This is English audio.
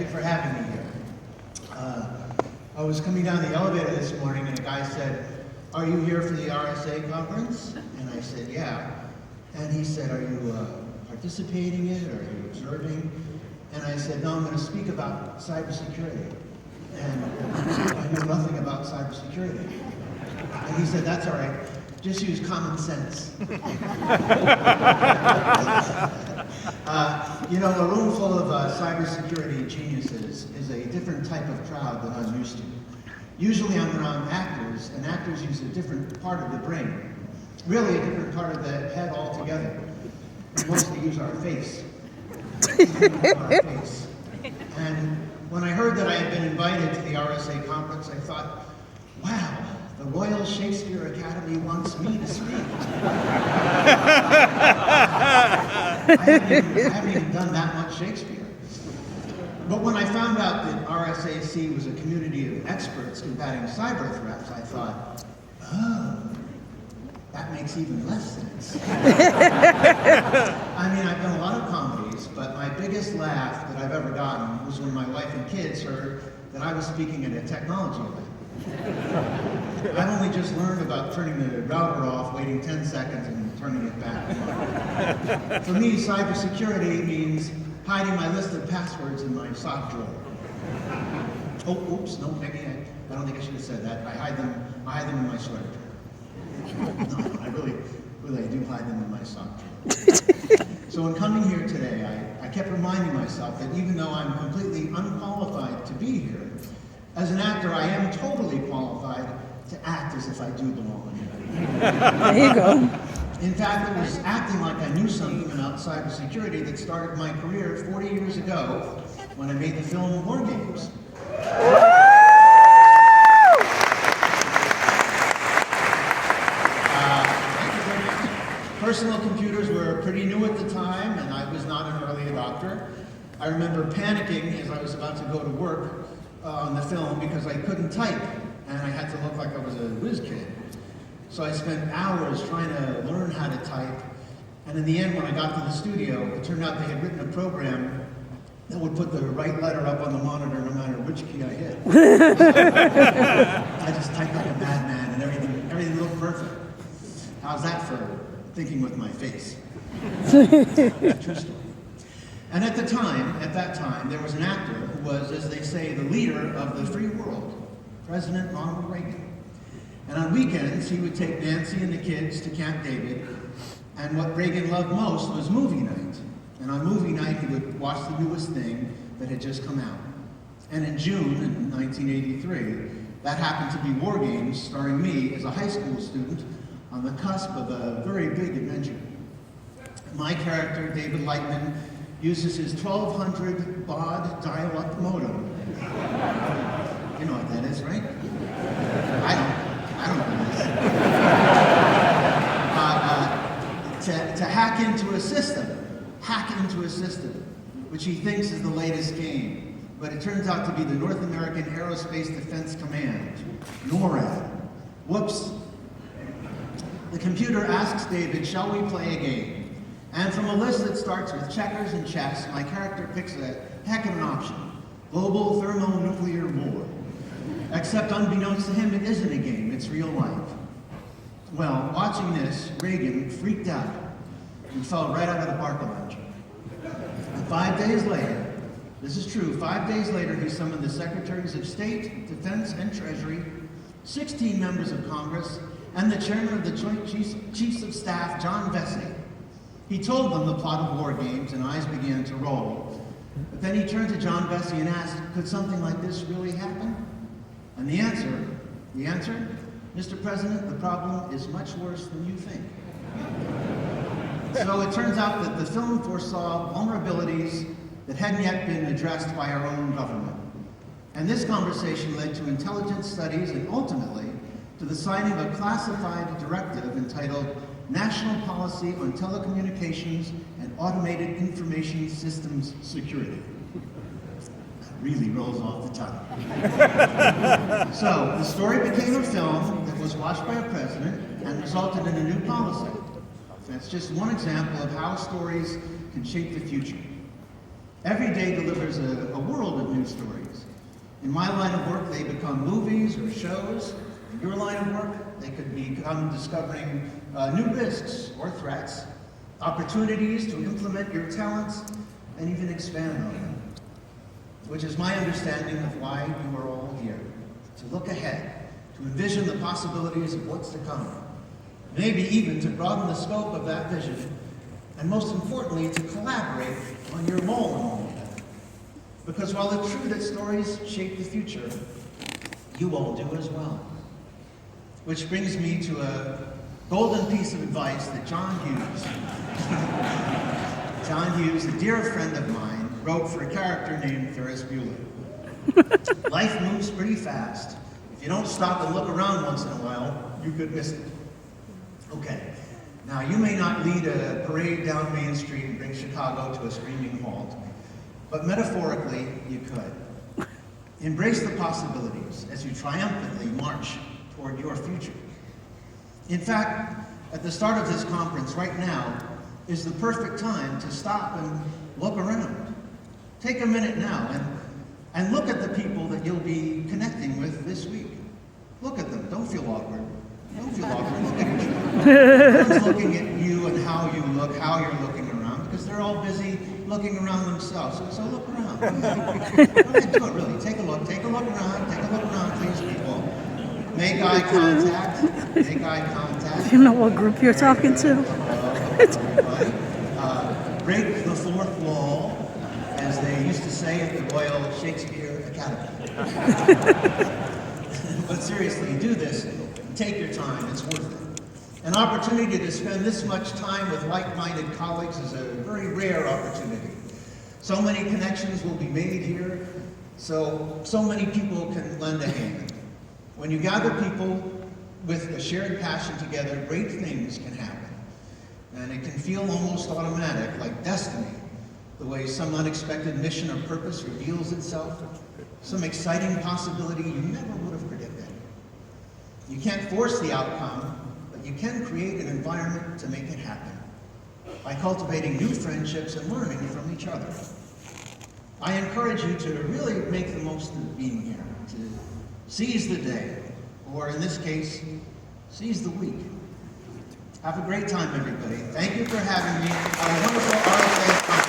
you for having me here. I was coming down the elevator this morning and a guy said, "Are you here for the RSA Conference?" And I said, "Yeah." And he said, "Are you participating in it, or are you observing?" And I said, "No, I'm going to speak about cybersecurity." And I know nothing about cybersecurity. And he said, "That's all right. Just use common sense." You know, a room full of cybersecurity geniuses is a different type of crowd than I'm used to. Usually I'm around actors, and actors use a different part of the brain. Really a different part of the head altogether. We mostly use our face. And when I heard that I had been invited to the RSA Conference, I thought, wow, the Royal Shakespeare Academy wants me to speak. I haven't even done that much Shakespeare. But when I found out that RSAC was a community of experts combating cyber threats, I thought, oh, that makes even less sense. I mean, I've done a lot of comedies, but my biggest laugh that I've ever gotten was when my wife and kids heard that I was speaking at a technology event. I've only just learned about turning the router off, waiting 10 seconds, and turning it back on. For me, cybersecurity means hiding my list of passwords in my sock drawer. Oh, oops, no, maybe I don't think I should have said that. I hide them in my sweater drawer. No, I really do hide them in my sock drawer. So in coming here today, I kept reminding myself that even though I'm completely unqualified to be here, as an actor, I am totally qualified to act as if I do belong here. There you go. In fact, it was acting like I knew something about cybersecurity that started my career 40 years ago when I made the film War Games. Personal computers were pretty new at the time, and I was not an early adopter. I remember panicking as I was about to go to work on the film because I couldn't type, and I had to look like I was a whiz kid. So I spent hours trying to learn how to type, and in the end, when I got to the studio, it turned out they had written a program that would put the right letter up on the monitor no matter which key I hit. I just typed like a madman, and everything looked perfect. How's that for thinking with my face? True story. And at that time, there was an actor who was, as they say, the leader of the free world, President Ronald Reagan. And on weekends, he would take Nancy and the kids to Camp David, and what Reagan loved most was movie night. And on movie night, he would watch the newest thing that had just come out. And in June, in 1983, that happened to be War Games, starring me as a high school student on the cusp of a very big adventure. My character, David Lightman, uses his 1200 baud dial-up modem. You know what that is, right? I don't know this. To hack into a system, which he thinks is the latest game. But it turns out to be the North American Aerospace Defense Command, NORAD. Whoops. The computer asks David, shall we play a game? And from a list that starts with checkers and chess, my character picks a heck of an option: global thermonuclear war. Except unbeknownst to him, it isn't a game, it's real life. Well, watching this, Reagan freaked out and fell right out of the parking lot. And 5 days later, this is true, 5 days later, he summoned the Secretaries of State, Defense, and Treasury, 16 members of Congress, and the chairman of the Joint Chiefs of Staff, John Vesey. He told them the plot of War Games, and eyes began to roll. But then he turned to John Vesey and asked, could something like this really happen? And the answer, Mr. President, the problem is much worse than you think. So it turns out that the film foresaw vulnerabilities that hadn't yet been addressed by our own government. And this conversation led to intelligence studies and ultimately to the signing of a classified directive entitled National Policy on Telecommunications and Automated Information Systems Security. That really rolls off the tongue. So the story became a film that was watched by a president and resulted in a new policy. That's just one example of how stories can shape the future. Every day delivers a world of new In my line of work, they become movies or shows. In your line of work, they could become discovering new risks or threats, opportunities to implement your talents, and even expand on them, which is my understanding of why you are all here, to look ahead, to envision the possibilities of what's to come, maybe even to broaden the scope of that vision, and most importantly, to collaborate on your role. Because while it's true that stories shape the future, you all do as well. Which brings me to a golden piece of advice that John Hughes, a dear friend of mine, wrote for a character named Ferris Bueller. Life moves pretty fast. If you don't stop and look around once in a while, you could miss it. Okay, now you may not lead a parade down Main Street and bring Chicago to a screaming halt, but metaphorically, you could. Embrace the possibilities as you triumphantly march toward your future. In fact, at the start of this conference right now is the perfect time to stop and look around. Take a minute now and look at the people that you'll be connecting with this week. Look at them. Don't feel awkward. Don't feel awkward. Look at each other. No one's looking at you and how you look, how you're looking around, because they're all busy looking around themselves. So look around. Go ahead, do it, really. Take a look around, please, people. Make eye contact. Make eye contact. Do you know what group you're talking to? Break the fourth wall, as they used to say at the Royal Shakespeare Academy. But seriously, do this. Take your time. It's worth it. An opportunity to spend this much time with like-minded colleagues is a very rare opportunity. So many connections will be made here, so many people can lend a hand. When you gather people with a shared passion together, great things can happen. And it can feel almost automatic, like destiny, the way some unexpected mission or purpose reveals itself, some exciting possibility you never would have predicted. You can't force the outcome, but you can create an environment to make it happen by cultivating new friendships and learning from each other. I encourage you to really make the most of being here, to seize the day, or in this case, seize the week. Have a great time, everybody. Thank you for having me. Have a wonderful RSA Conference.